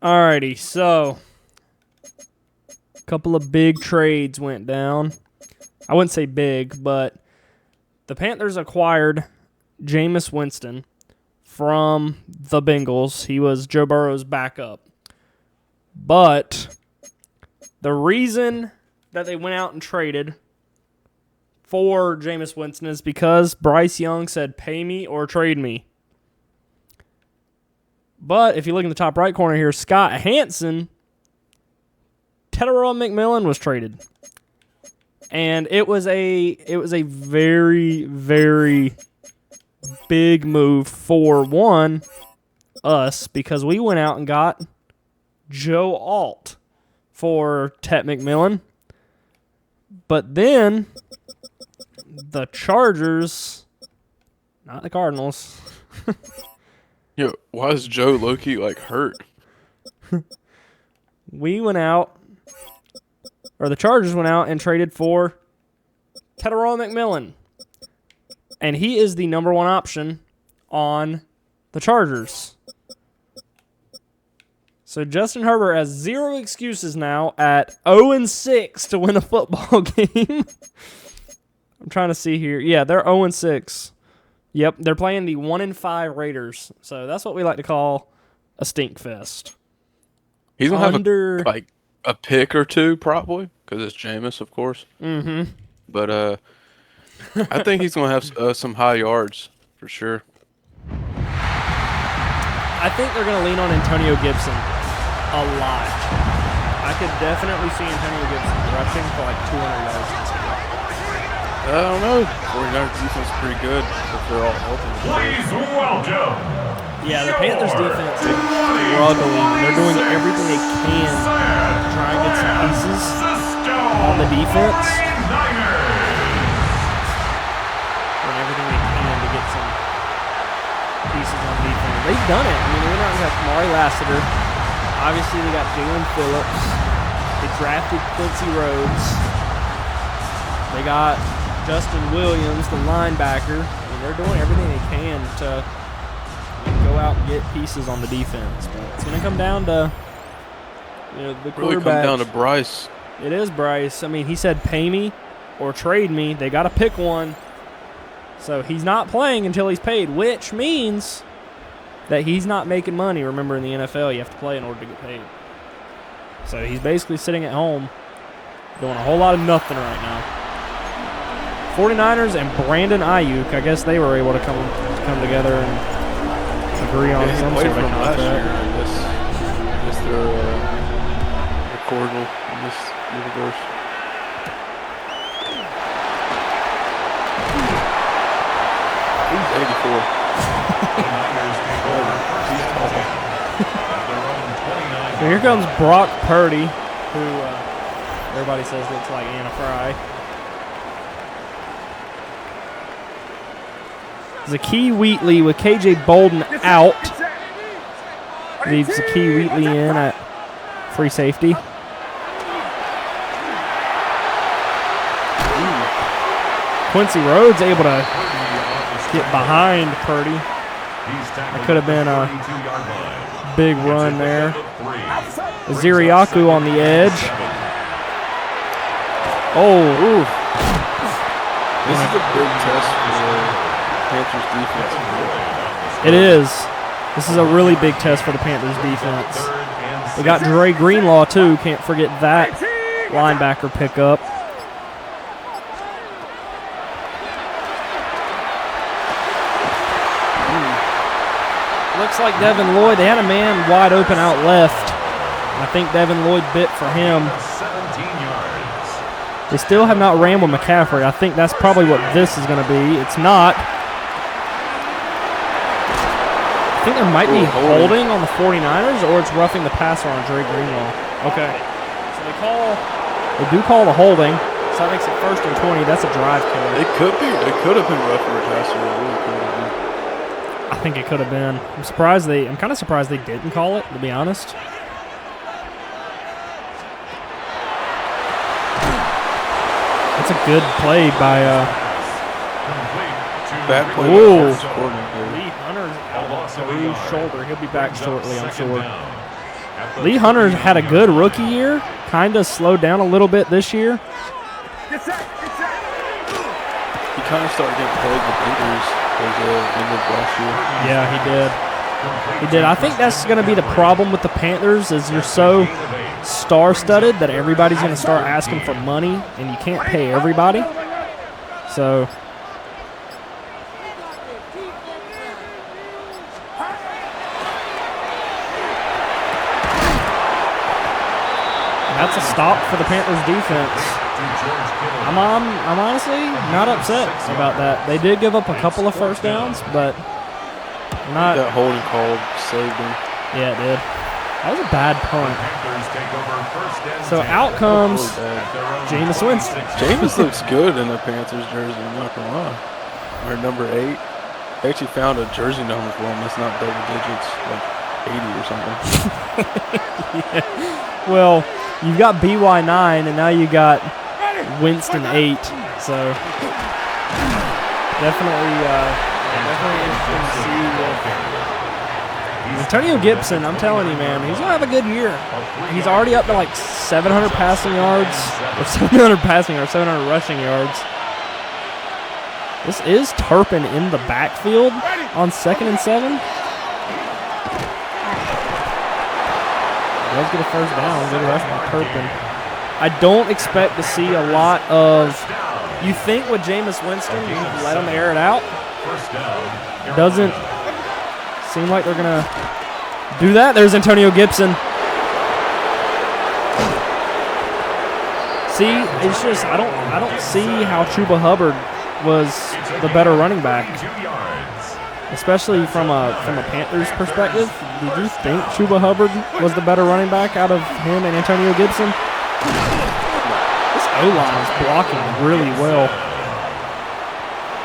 Alrighty, so a couple of big trades went down. I wouldn't say big, but the Panthers acquired JAMEIS Winston from the Bengals. He was Joe Burrow's backup. But the reason that they went out and traded for JAMEIS Winston is because Bryce Young said, pay me or trade me. But if you look in the top right corner here, Scott Hansen, Tetairoa McMillan was traded. And it was a very, very big move for us, because we went out and got Joe Alt for Tet McMillan. But then the Chargers, not the Cardinals. Yo, why is Joe low-key, hurt? The Chargers went out and traded for Tetairoa McMillan. And he is the number one option on the Chargers. So Justin Herbert has 0 excuses now at 0-6 to win a football game. I'm trying to see here. Yeah, they're 0-6. Yep, they're playing the 1-5 Raiders. So that's what we like to call a stink fest. He's going to have a pick or two, probably, because it's Jameis, of course. Mm-hmm. But I think he's going to have some high yards for sure. I think they're going to lean on Antonio Gibson a lot. I could definitely see Antonio Gibson rushing for 200 yards this game. I don't know. 49ers defense is pretty good if they're all healthy. Please welcome. Yeah, the Panthers defense is struggling. They're doing everything they can to try and get some pieces on the defense. Doing everything they can to get some pieces on defense. They've done it. I mean, they're not going to have Kamari Lassiter. Obviously, they got Jalen Phillips. They drafted Quincy Rhodes. They got Justin Williams, the linebacker. I mean, they're doing everything they can to go out and get pieces on the defense. But it's going to come down to the quarterback. Really come down to Bryce. It is Bryce. I mean, he said pay me or trade me. They got to pick one. So he's not playing until he's paid, which means that he's not making money. Remember, in the NFL, you have to play in order to get paid. So he's basically sitting at home doing a whole lot of nothing right now. 49ers and Brandon Ayuk, I guess they were able to come together and agree on some sort of contract. I guess they're cordial in this universe. He's 84. So here comes Brock Purdy, who everybody says looks like Anna Fry. Zakee Wheatley with KJ Bolden out. Leaves Zakee Wheatley in at free safety. Quincy Rhodes able to get behind Purdy. That could have been a big run there. Ziriaku on the edge. Oh, oof. This is a big test for the Panthers defense. It is. This is a really big test for the Panthers defense. They got Dre Greenlaw too. Can't forget that linebacker pickup. Looks like Devin Lloyd. They had a man wide open out left. I think Devin Lloyd bit for him. They still have not ran with McCaffrey. I think that's probably what this is going to be. It's not. I think there might be holding on the 49ers, or it's roughing the passer on Dre Greenlaw. Okay. So they do call the holding. So that makes it 1st and 20. That's a drive killer. It could be. It could have been roughing the passer. It really could have been. I think it could have been. I'm kind of surprised they didn't call it, to be honest. That's a good play by bad play. Lee Hunter's elbow through his shoulder. He'll be back shortly, I'm sure. Lee Hunter had a good rookie year, kind of slowed down a little bit this year. He kind of started getting plagued with injuries towards the end of last year. Yeah, he did. He did. I think that's going to be the problem with the Panthers is you're so star-studded that everybody's going to start asking for money, and you can't pay everybody. So that's a stop for the Panthers defense. I'm honestly not upset about that. They did give up a couple of first downs, but not. That holding call saved him. Yeah, it did. That was a bad punt. So out comes Jameis Winston. Jameis looks good in the Panthers jersey, I'm not going to lie. Or number 8. They actually found a jersey number for him that's not double digits, like 80 or something. Yeah. Well, you've got BY9 and now you got Winston 8. So definitely interesting to see. Antonio Gibson, I'm telling you, man, he's going to have a good year. He's already up to like 700 passing yards, or 700 passing yards, 700 rushing yards. This is Turpin in the backfield on 2nd and 7. Does get a first down. Good rush by Turpin. I don't expect to see a lot of. You think with Jameis Winston, you let him air it out. Doesn't seem like they're gonna do that. There's Antonio Gibson. See, it's just I don't see how Chuba Hubbard was the better running back, especially from a Panthers perspective. Did you think Chuba Hubbard was the better running back out of him and Antonio Gibson? This O-line is blocking really well.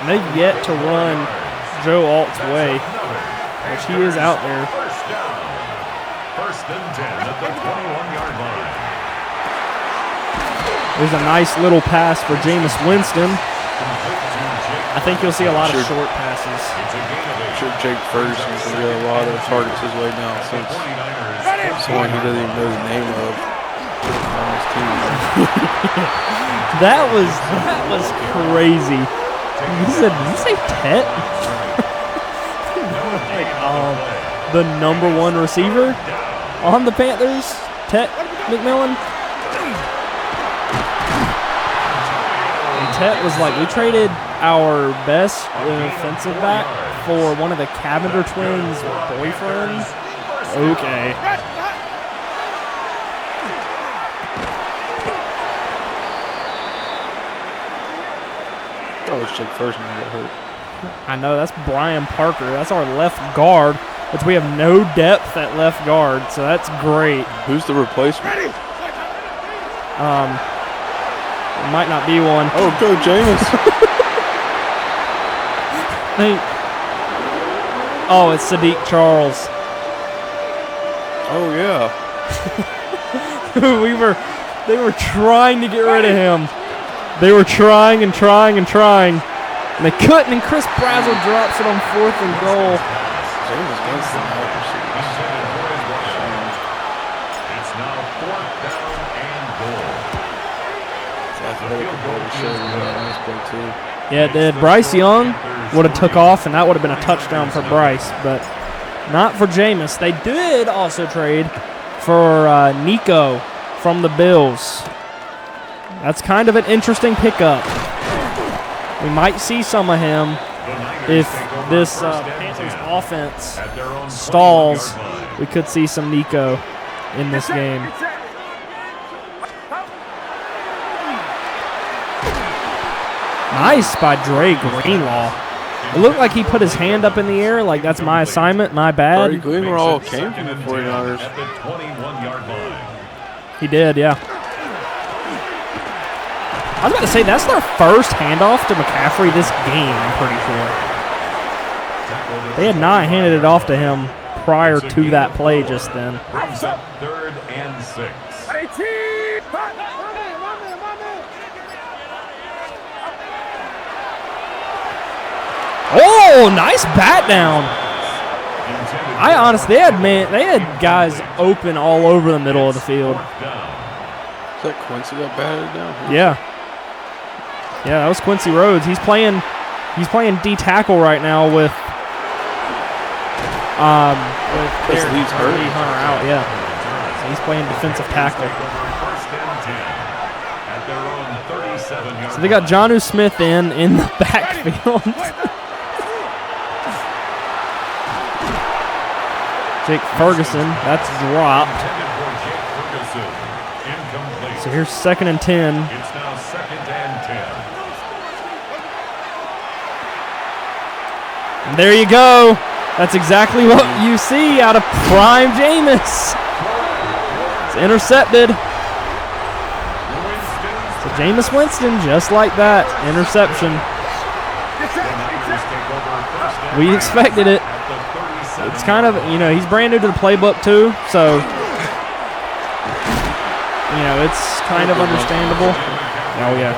And they've yet to run Joe Alt's way, which he is out there. First and 10 at the 21-yard line. There's a nice little pass for Jameis Winston. I think you'll see a lot of short passes. I'm sure Jake Ferguson's going to get a lot of targets his way now since someone he doesn't even know the name of on his team. That was crazy. Did you say Tet? The number 1 receiver on the Panthers, Tet McMillan. And Tet was like, we traded our best defensive back for one of the Cavender twins' boyfriends. Okay. Oh, it's Jake Ferguson got hurt. I know, that's Brian Parker. That's our left guard, which we have no depth at left guard, so that's great. Who's the replacement? Might not be one. Oh, go Jameis. Oh, it's Sadiq Charles. Oh, yeah. They were trying to get rid of him. They were trying and trying and trying. And they couldn't, and Chris Brazzell drops it on 4th and goal. Jameis Winston out receivers. It's now 4th down and goal. Yeah, it did. Bryce Young would have took off, and that would have been a touchdown for Bryce, but not for Jameis. They did also trade for Nico from the Bills. That's kind of an interesting pickup. We might see some of him if this Panthers offense stalls. We could see some Nico in this game. Nice by Dre Greenlaw. It looked like he put his hand up in the air like that's my assignment, my bad. Dre Greenlaw came from the 49ers. At the 21-yard line. He did, yeah. I was about to say, that's their first handoff to McCaffrey this game, I'm pretty sure. They had not handed it off to him prior to that play just then. Brings up 3rd and 6. Oh, nice bat down. I honestly, they had guys open all over the middle of the field. Is that Quincy that batted down? Yeah. Yeah, that was Quincy Rhodes. He's playing D tackle right now with Lee's hurt. Lee Hunter out. Yeah, so he's playing defensive tackle. So they got Jonnu Smith in the backfield. Jake Ferguson, that's dropped. So here's 2nd and 10. It's now 2nd and 10. And there you go. That's exactly what you see out of prime Jameis. It's intercepted. So Jameis Winston, just like that, interception. We expected it. It's kind of, he's brand new to the playbook too, so, it's kind of understandable. Oh, yeah.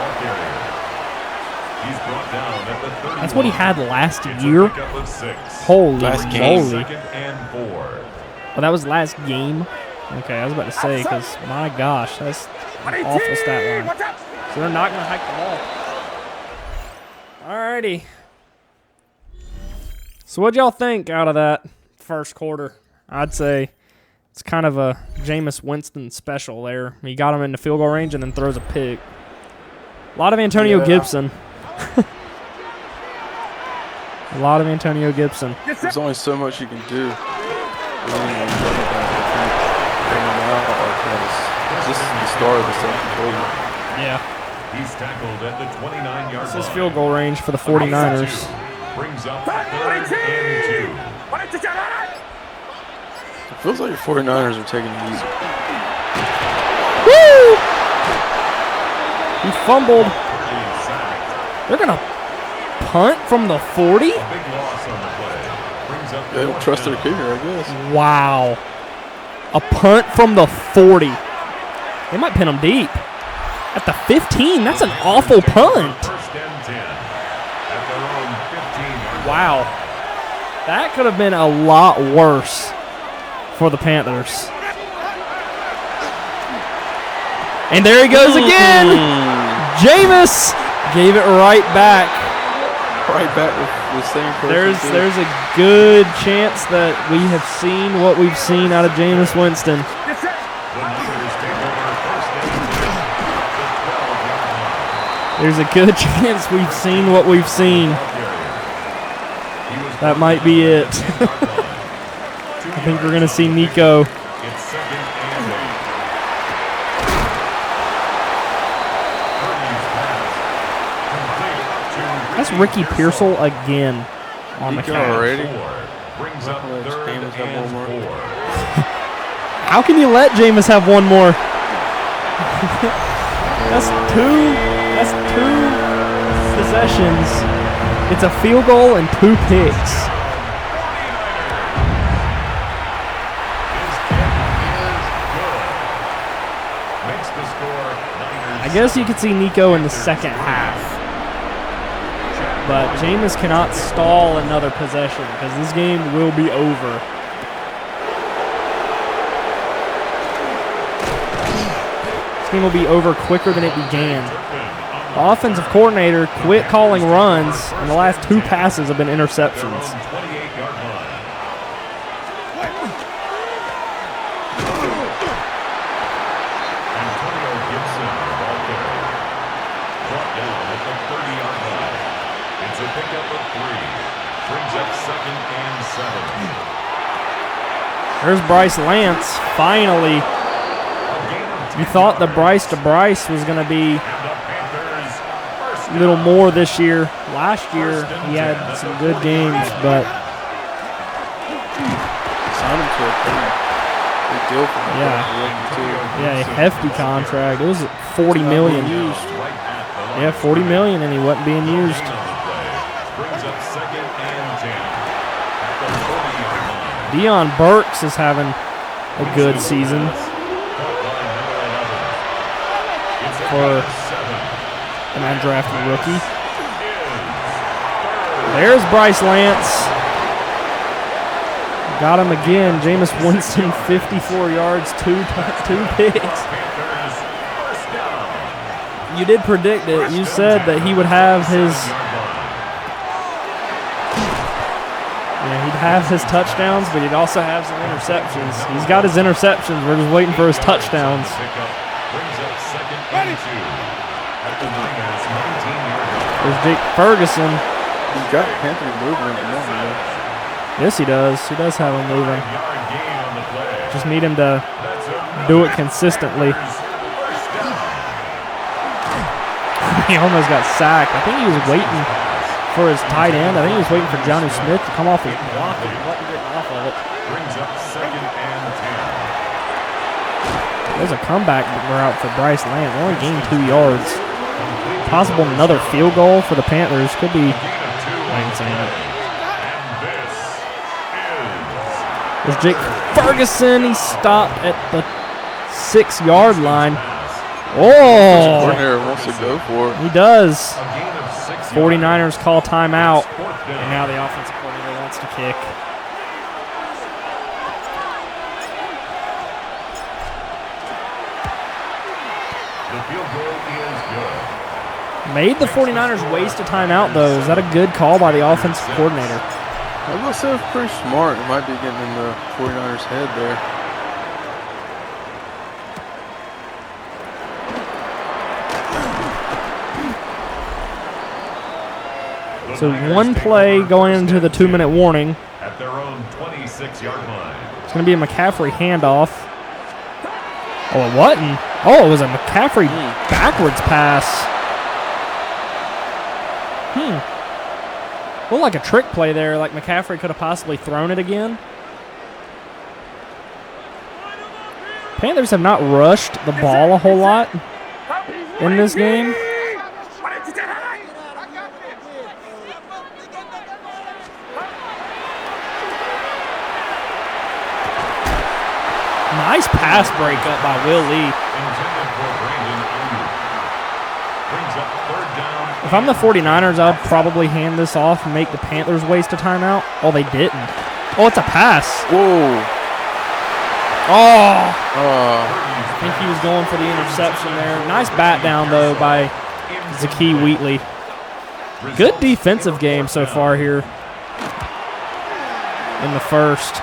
That's what he had last year? Holy moly. Oh, that was last game? Okay, I was about to say, because, my gosh, that's an awful stat line. So they're not going to hike the ball. Alrighty. So what'd y'all think out of that first quarter? I'd say it's kind of a Jameis Winston special there. He got him in the field goal range and then throws a pick. A lot of Antonio Gibson. A lot of Antonio Gibson. There's only so much you can do. This is the start of the second quarter. Yeah. He's tackled at the 29-yard line. This is field goal range for the 49ers. Brings up 3rd and 2. It feels like the 49ers are taking it easy. Woo! He fumbled. They're going to punt from the 40? Big loss on the play. Brings up They don't trust their kicker, I guess. Wow. A punt from the 40. They might pin him deep. At the 15, that's an awful punt. 1st and 10. At their own 15-yard line. Wow. That could have been a lot worse for the Panthers. And there he goes again. Jameis gave it right back. Right back with the same person. There's a good chance that we have seen what we've seen out of Jameis Winston. The Niners take over 1st and 10. There's a good chance we've seen what we've seen. That might be it. I think we're going to see Nico. It's 2nd and 8. That's Ricky Pearsall again on the Nico catch. already? Brings up Let 3rd Jameis have one more. and 4. How can you let Jameis have one more? That's two possessions. It's a field goal and 2 picks. I guess you could see Nico in the second half. But Jameis cannot stall another possession because this game will be over. This game will be over quicker than it began. The offensive coordinator quit calling runs, and the last 2 passes have been interceptions. 28-yard line. Antonio Gibson, the ball carrier. Brought down at the 30-yard line. It's a pickup of 3. Brings up 2nd and 7. There's Bryce Lance, finally. You thought the Bryce to Bryce was going to be a little more this year. Last year, he had some good games, but Signed him to a big deal for him. yeah, a hefty contract. It was $40 million. Yeah, $40 million, and he wasn't being used. Brings up 2nd and 10. At the 40-yard line. Deion Burks is having a good season for an undrafted rookie. There's Bryce Lance Got him again. Jameis Winston, 54 yards, two picks. You did predict it. You said that he would have his... he'd have his touchdowns, but he'd also have some interceptions. He's got his interceptions. We're just waiting for his touchdowns. There's Jake Ferguson. He's got Panthers moving at the moment. Yes, he does. He does have him moving. Just need him to do it consistently. He almost got sacked. I think he was waiting for his tight end. I think he was waiting for Johnny Smith to come off his block and let him get off of it. There's a comeback route for Bryce Lance. Only gained 2 yards. Possible another field goal for the Panthers. Could be. I ain't saying it. There's Jake Ferguson. He stopped at the 6-yard line. Oh! Coordinator wants to go for it. He does. 49ers call timeout. And now the offensive coordinator wants to kick. The field goal is good. Made the 49ers waste a timeout, though. Is that a good call by the offensive coordinator? I was going to say it's pretty smart. It might be getting in the 49ers' head there. So one play going into the 2-minute warning. At their own 26-yard line. It's going to be a McCaffrey handoff. Oh, it wasn't. Oh, it was a McCaffrey backwards pass. Looked like a trick play there, like McCaffrey could have possibly thrown it again. Panthers have not rushed the ball a whole lot in this game. Nice pass breakup by Will Lee. If I'm the 49ers, I'll probably hand this off and make the Panthers waste a timeout. Oh, they didn't. Oh, it's a pass. Whoa. Oh. I think he was going for the interception there. Nice bat down, though, by Zakee Wheatley. Good defensive game so far here in the first.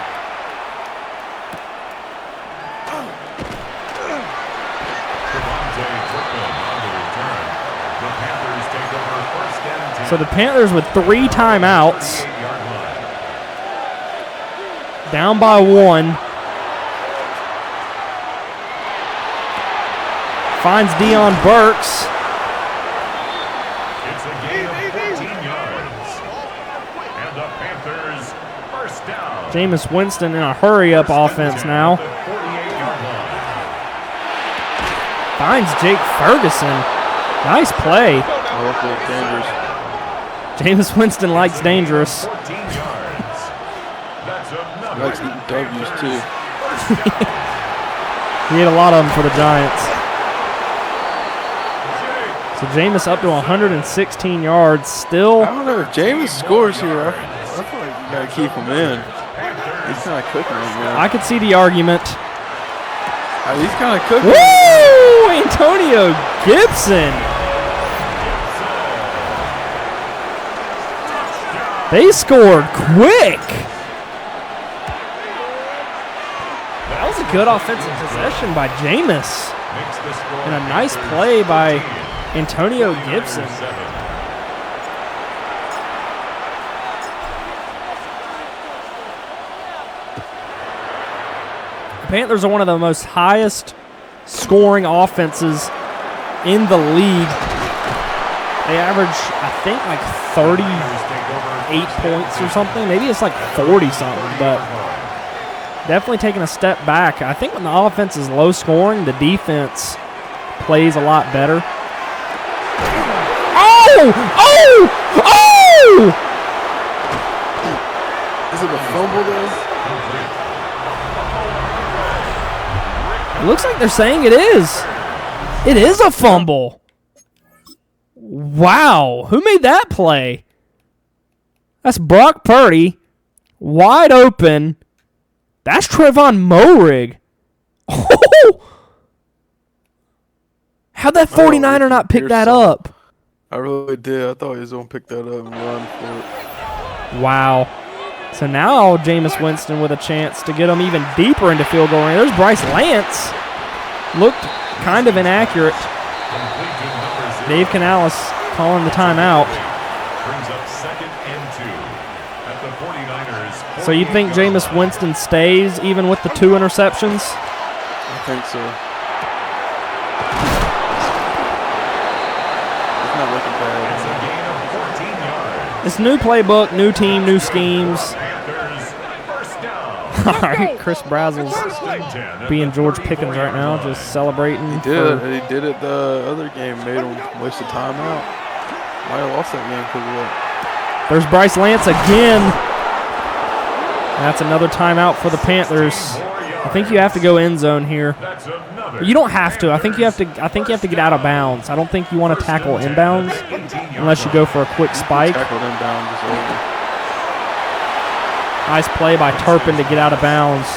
So the Panthers with 3 timeouts, down by 1. Finds Deion Burks. It's a gain of 14 yards. And the Panthers first down. Jameis Winston in a hurry-up offense now. Finds Jake Ferguson. Nice play. Dangerous. Jameis Winston likes dangerous. 14 yards. That's another. Likes eating W's too. He ate a lot of them for the Giants. So Jameis up to 116 yards. Still. I don't know if Jameis scores here. I feel like you got to keep him in. He's kind of cooking right now. I could see the argument. He's kind of cooking. Woo! Antonio Gibson. They scored quick. That was a good offensive possession by Jameis. And a nice play by Antonio Gibson. The Panthers are one of the most highest scoring offenses in the league. They average, I think, like 38 points or something. Maybe it's like 40-something, but definitely taking a step back. I think when the offense is low scoring, the defense plays a lot better. Oh! Oh! Oh! Is it a fumble though? It looks like they're saying it is. It is a fumble. Wow. Who made that play? That's Brock Purdy, wide open, That's Trevon Moehrig. Oh! How'd that 49er not pick that up? I really did. I thought he was going to pick that up and run for it. Wow. So now Jameis Winston with a chance to get him even deeper into field goal range. There's Bryce Lance. Looked kind of inaccurate. Dave Canales calling the timeout. Brings up 2nd and 2 at the 49ers. So you think Jameis Winston stays even with the 2 interceptions? I think so. It's not looking bad. It's a gain of 14 yards. It's new playbook, new team, new schemes. Panthers, first down. All right, Chris Brazel's First and 10 at being the George 40 Pickens right now, just celebrating. He did it the other game. Made him waste a timeout. Might have lost that game because of that. There's Bryce Lance again. That's another timeout for the Panthers. I think you have to go end zone here. That's another. You don't have to. I think you have to get out of bounds. I don't think you want to tackle inbounds unless you go for a quick spike. Tackled inbounds is over. Nice play by Turpin to get out of bounds.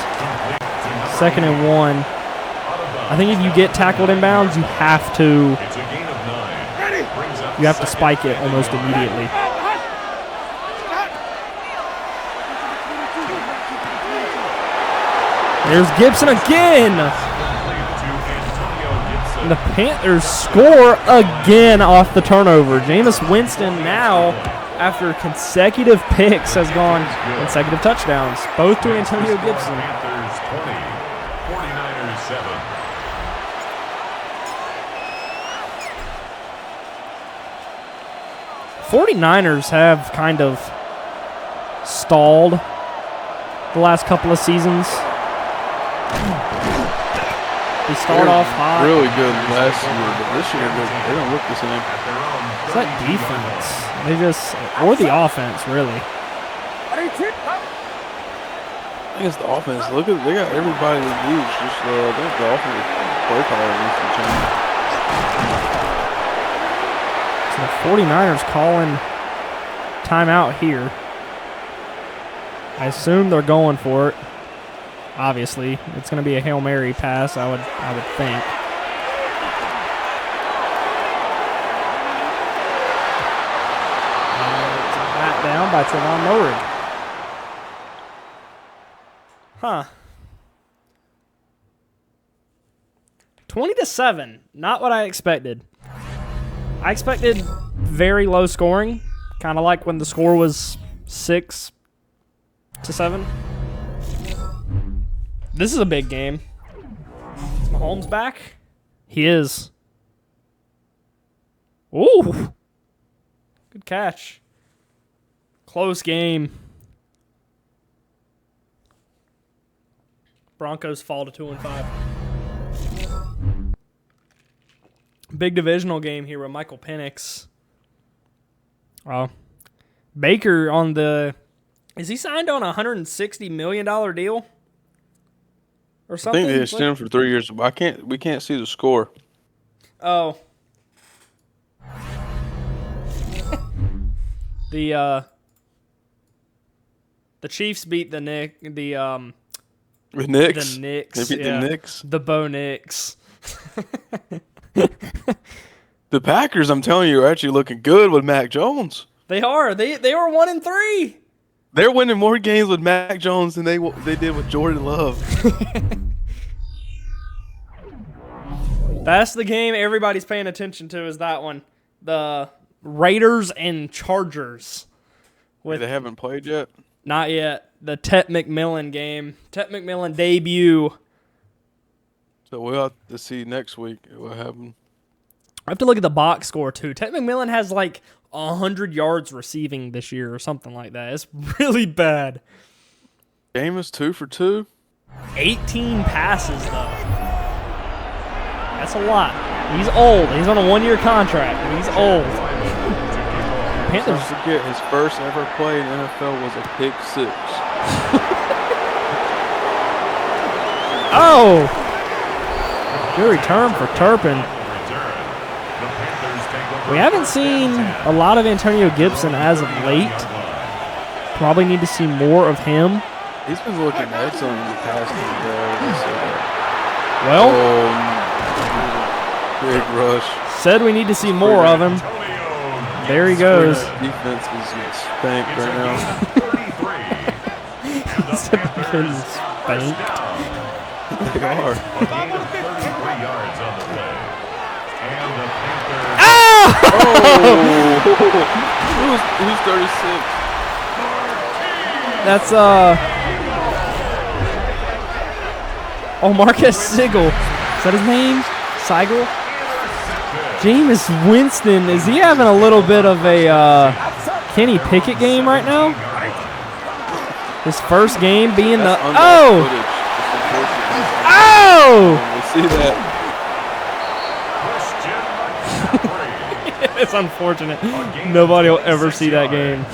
2nd and 1. I think if you get tackled inbounds, you have to It's a gain of 9. Brings up you have to spike it almost immediately. There's Gibson again. And the Panthers score again off the turnover. Jameis Winston now, after consecutive picks, has gone consecutive touchdowns, both to Antonio Gibson. Panthers 20, 49ers 7. '49ers have kind of stalled the last couple of seasons. They start off hot. Really good last year, but this year they don't look the same. It's that defense. They just, or the offense, really. I think it's the offense. Look at they got everybody to use. Just I think the offensive play caller needs to change. So the 49ers calling timeout here. I assume they're going for it. Obviously, it's going to be a Hail Mary pass, I would think. Bat down by Trevon Moehrig. Huh. 20-7. Not what I expected. I expected very low scoring, kind of like when the score was 6-7. This is a big game. Is Mahomes back? He is. Ooh. Good catch. Close game. Broncos fall to 2-5. Big divisional game here with Michael Penix. Baker on the... Is he signed on a $160 million deal? Or I something? think they extended him for 3 years. But we can't see the score. Oh. The Chiefs beat the Knicks. The Knicks. The Knicks. They beat the Knicks. The Bo Knicks. The Packers, I'm telling you, are actually looking good with Mac Jones. They are. They were 1-3. They're winning more games with Mac Jones than they did with Jordan Love. That's the game everybody's paying attention to is that one. The Raiders and Chargers. They haven't played yet? Not yet. The Tet McMillan game. Tet McMillan debut. So we'll have to see next week what happened. I have to look at the box score, too. Tet McMillan has like 100 yards receiving this year or something like that. It's really bad. Jameis 2 for 2. 18 passes, though. That's a lot. He's old. He's on a one-year contract. He's old. Panthers. Don't forget, his first ever play in the NFL was a pick 6. Oh! Good return for Turpin. We haven't seen a lot of Antonio Gibson as of late. Probably need to see more of him. He's been looking excellent in the past game. Well, big rush. said we need to see more of him. There he goes. Defense is getting spanked right now. He's getting spanked. They are. Who's 36? That's oh, Marcus Sigel. Is that his name? Sigel? Jameis Winston, is he having a little bit of a Kenny Pickett game right now? His first game being the oh! We see that. It's unfortunate. Nobody will ever see that game.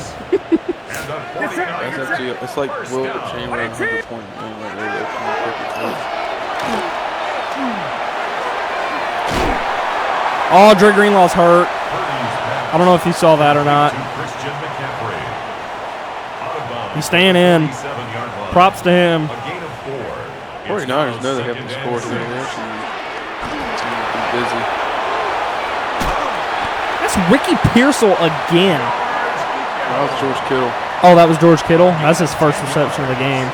That's actually, it's like Will Chamberlain had the point. Oh, Dre Greenlaw's hurt. I don't know if you saw that or not. He's staying in. Props to him. 49ers know they haven't scored here. They're actually busy. That's Ricky Pearsall again. That was George Kittle. Oh, that was George Kittle? That's his first reception of the game.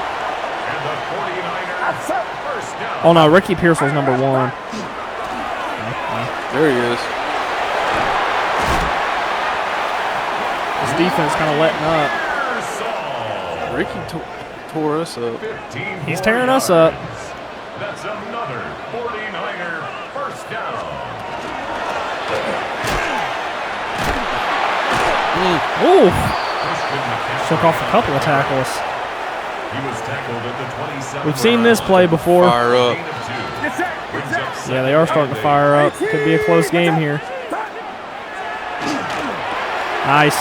Oh, no, Ricky Pearsall's number 1. There he is. This defense kind of letting up. Ricky tore us up. He's tearing us up. That's another 49er first down. Ooh. Shook off a couple of tackles. He was tackled at the 27. We've seen this play before. Fire up. Yeah, they are starting to fire up. Could be a close game here. Nice.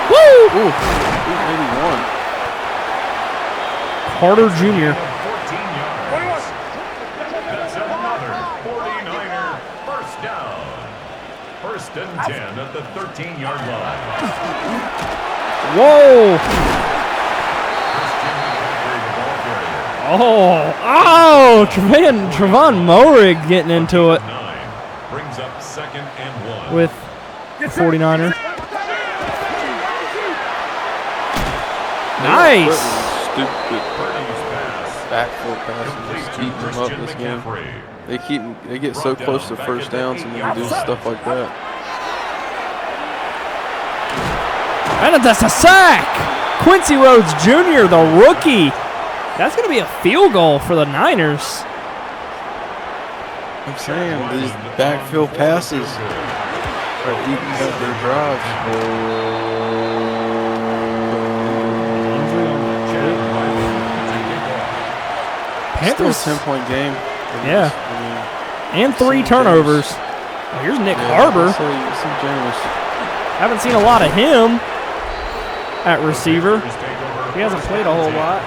Woo! Ooh, 81. Carter Jr. That's another 49er first down. First and 10 at the 13-yard line. Whoa! Oh, Trevon Moehrig getting into it Brings up second and 1. with the 49er. Nice. Stupid backfield passes just keep them up this game. They get so close to first downs and then do stuff like that. And that's a sack. Quincy Rhodes Jr., the rookie. That's going to be a field goal for the Niners. I'm saying these backfield passes are eating up their drives. Panthers. Still a 10-point game. Yeah. And 3 turnovers. Oh, here's Nick Harbor. Haven't seen a lot of him at receiver. He hasn't played a whole lot.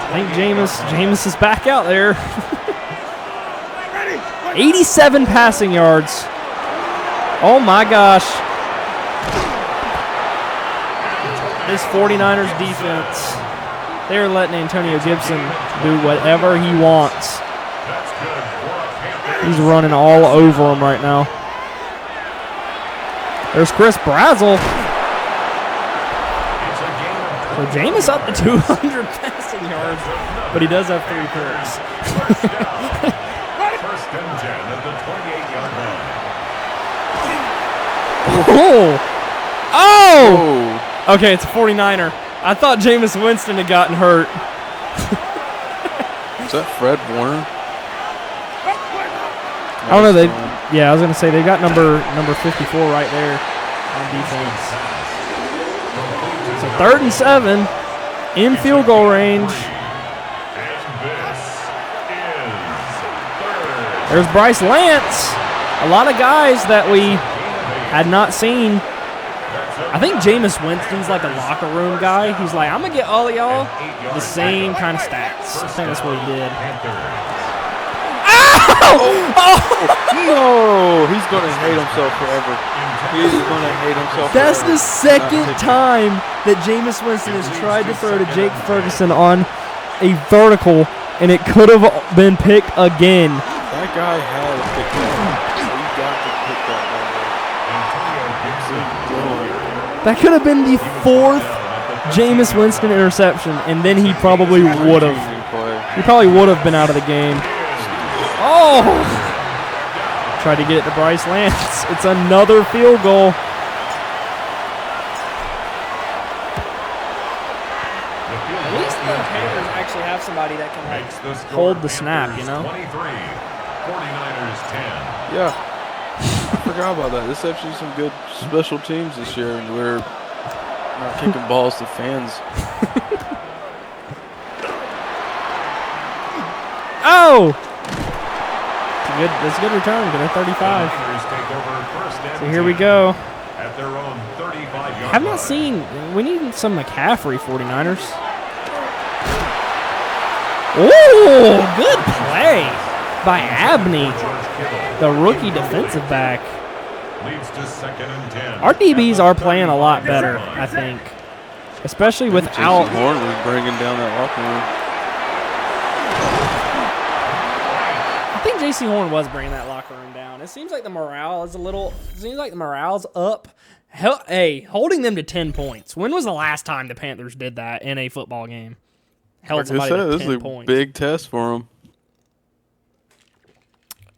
I think Jameis is back out there. 87 passing yards. Oh my gosh. This 49ers defense, they're letting Antonio Gibson do whatever he wants. He's running all over him right now. There's Chris Brazel. So Jameis up to 200 passing yards, but he does have 3 picks. First and 10 at the 28-yard line. Oh! Okay, it's a 49er. I thought Jameis Winston had gotten hurt. Is that Fred Warner? I don't know. I was gonna say they got number 54 right there on defense. So 3rd and 7 in field goal range. There's Bryce Lance. A lot of guys that we had not seen. I think Jameis Winston's like a locker room guy. He's like, I'm gonna get all of y'all the same kind of stats. I think that's what he did. No, he's gonna hate himself forever. He's gonna hate himself. That's forever. the second time that Jameis Winston has tried to throw to Jake Ferguson on a vertical, and it could have been picked again. That guy had to pick that. You got to pick that ball. That could have been the fourth Jameis Winston interception, and then he probably would have. He probably would have been out of the game. Oh! Tried to get it to Bryce Lance. It's another field goal. At least the Panthers actually have somebody that can like hold the snap, you know? 23, 49ers 10. Yeah. I forgot about that. This is actually some good special teams this year, and we're not kicking balls to fans. Oh! That's a good return. Good at 35. So here we go. At their own 35-yard Have not seen. We need some McCaffrey 49ers. Oh, good play by Abney, the rookie defensive back. Leads to 2nd and 10. Our DBs are playing a lot better, I think, especially without. Jason Horn was bringing down that locker room. I think J.C. Horn was bringing that locker room down. It seems like the morale is a little. It seems like the morale's up. Hey, holding them to 10 points. When was the last time the Panthers did that in a football game? Held Like I somebody said, to this 10 is a points. big test for him.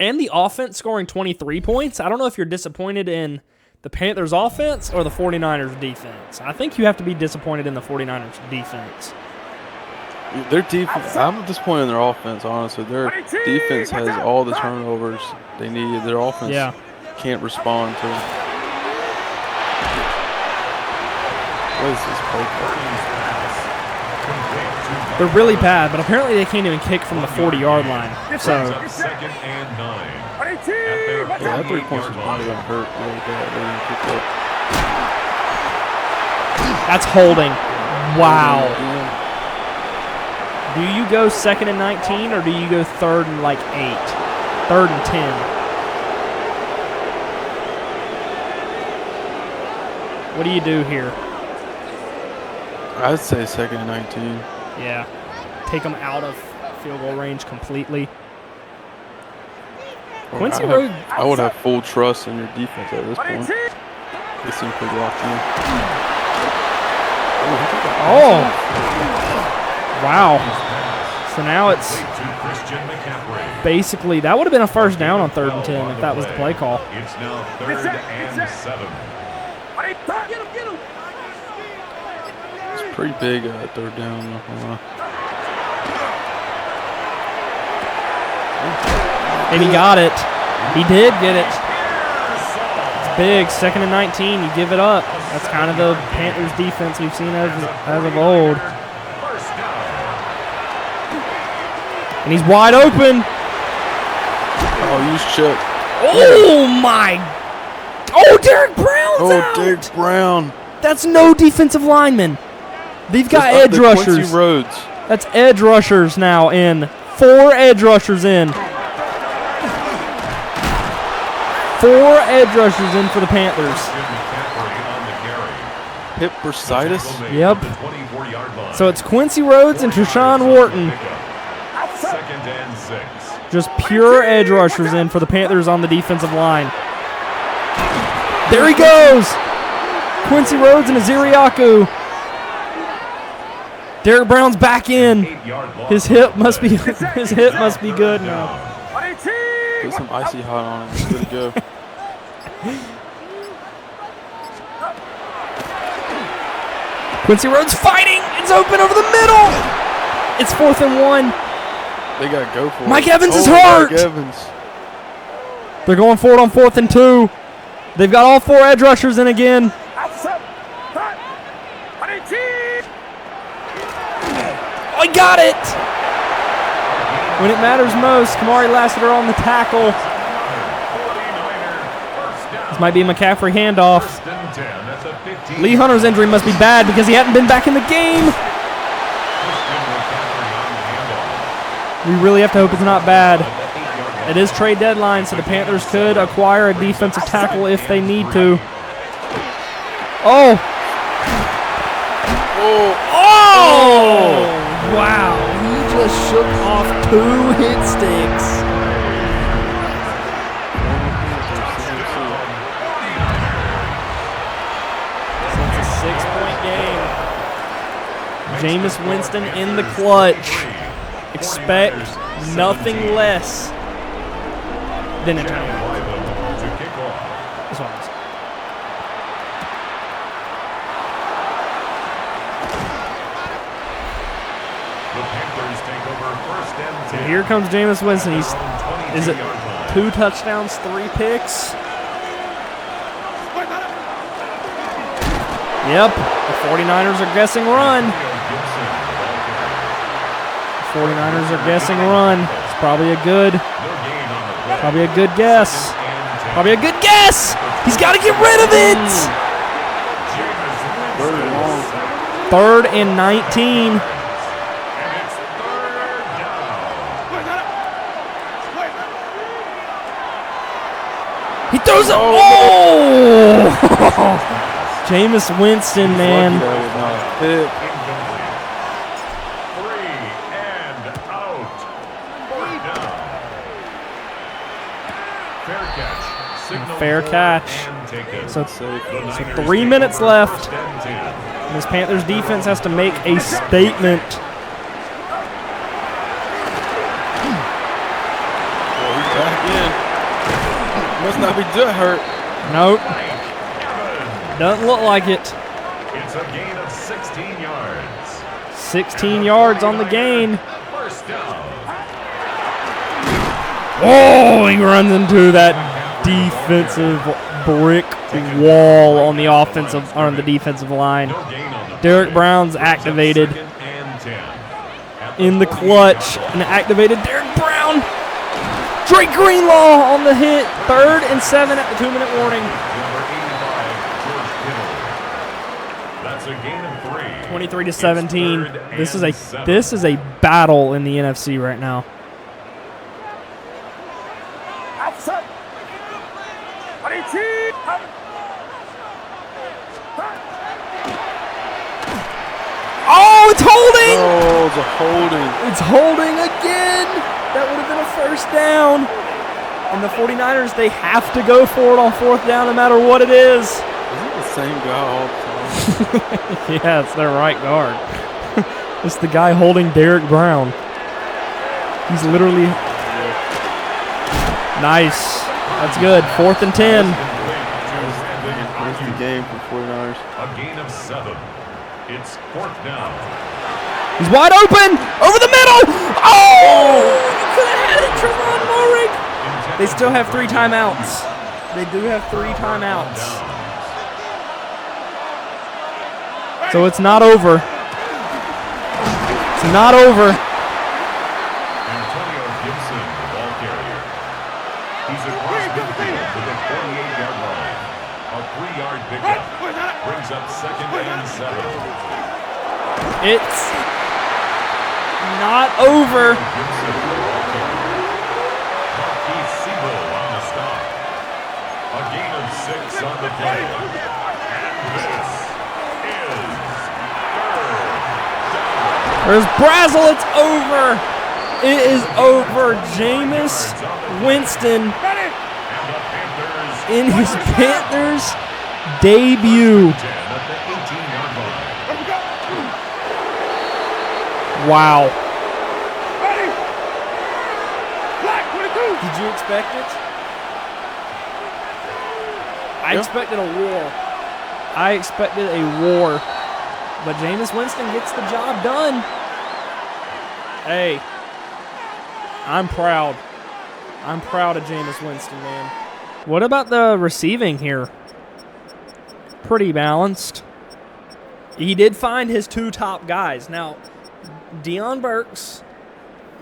And the offense scoring 23 points. I don't know if you're disappointed in the Panthers offense or the 49ers defense. I think you have to be disappointed in the 49ers defense. Their defense, I'm disappointed in their offense, honestly. Their defense has all the turnovers they need. Their offense can't respond to. What is this play call? They're really bad, but apparently they can't even kick from the 40-yard line. So 2nd and 9. Yeah, that 3 points is probably going to hurt really bad. They didn't kick that. that's holding. Wow. Yeah. Do you go 2nd and 19 or do you go 3rd and like 8? 3rd and 10? What do you do here? I'd say 2nd and 19. Yeah. Take them out of field goal range completely. Quincy Rhodes. I would have full trust in your defense at this point. They seem pretty locked in. Oh. Wow. So now it's basically, that would have been a first down on 3rd and 10 if that was the play call. It's now 3rd and 7. It's pretty big 3rd down. Not gonna lie. And he got it. He did get it. It's big. 2nd and 19. You give it up. That's kind of the Panthers defense we've seen as of old. And he's wide open. Oh, use Chip. Oh, my. Oh, Derek Brown's out. Derek Brown. That's no defensive lineman. They've got edge rushers. Quincy Rhodes. That's edge rushers now in. 4 edge rushers in. 4 edge rushers in for the Panthers. Hip bursitis. Yep. So it's Quincy Rhodes and Treshawn Wharton. 2nd and 6. Just pure edge rushers in for the Panthers on the defensive line. There he goes. Quincy Rhodes and Aziriaku. Derek Brown's back in. His hip must be good now. Put some icy hot on it. It's good to go. Quincy Rhodes fighting. It's open over the middle. It's 4th and 1. They got to go for it. Mike Evans is hurt. Mike Evans. They're going for it on 4th and 2. They've got all 4 edge rushers in again. Oh, he got it! When it matters most, Kamari Lassiter on the tackle. This might be a McCaffrey handoff. Lee Hunter's injury must be bad because he hadn't been back in the game. We really have to hope it's not bad. It is trade deadline, so the Panthers could acquire a defensive tackle if they need to. Oh! Oh! Wow, he just shook off 2 hit sticks. So it's a 6-point game. Jameis Winston in the clutch. Expect nothing less than a turnover. That's what I'm saying. So here comes Jameis Winston. Is it 2 touchdowns, 3 picks? Yep. The 49ers are guessing run. The 49ers are guessing run. It's probably a good guess. Probably a good guess. He's got to get rid of it. 3rd and 19. He throws it. Oh! Jameis Winston, man. 3 and out. 4 down. Fair catch. So 3 minutes left. This Panthers defense has to make a statement. He's back in. Must not be just hurt. Nope. Doesn't look like it. It's a gain of 16 yards. 16 yards on the gain. First down. Oh, he runs into that defensive brick wall on the defensive line. Derek Brown's activated in the clutch. And activated Derek Brown. Drake Greenlaw on the hit. 3rd and 7 at the 2-minute warning. That's a gain of 3. 23-17. This is a battle in the NFC right now. Oh, it's holding! Oh, it's a holding. It's holding again. That would have been a 1st down. And the 49ers, they have to go for it on 4th down no matter what it is. Is it the same guy all the time? Yeah, it's their right guard. It's the guy holding Derek Brown. He's literally... Nice. That's good. 4th and 10. That's the game for 49ers. A gain of 7. It's 4th down. He's wide open! Over the middle! Oh! You could have had it, Trevon Moehrig. They still have 3 timeouts. They do have 3 timeouts. So it's not over. It's not over. Antonio Gibson, the ball carrier. He's across midfield to the 48-yard line. A 3-yard pickup brings up 2nd and 7. It's not over. Gibson, the ball carrier. Marquise Siebel on the stop. A gain of 6 on the play. And this is 3rd down. There's Brazel. It's over. It is over. Jameis Winston in his Panthers debut. Wow. Did you expect it? I expected a war. I expected a war. But Jameis Winston gets the job done. Hey, I'm proud. I'm proud of Jameis Winston, man. What about the receiving here? Pretty balanced. He did find his 2 top guys. Now, Deion Burks,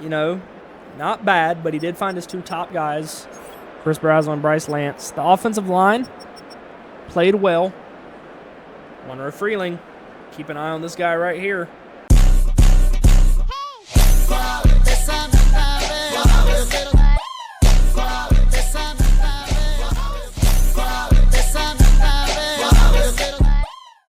not bad, but he did find his 2 top guys, Chris Brazel and Bryce Lance. The offensive line played well. Monroe Freeling, keep an eye on this guy right here.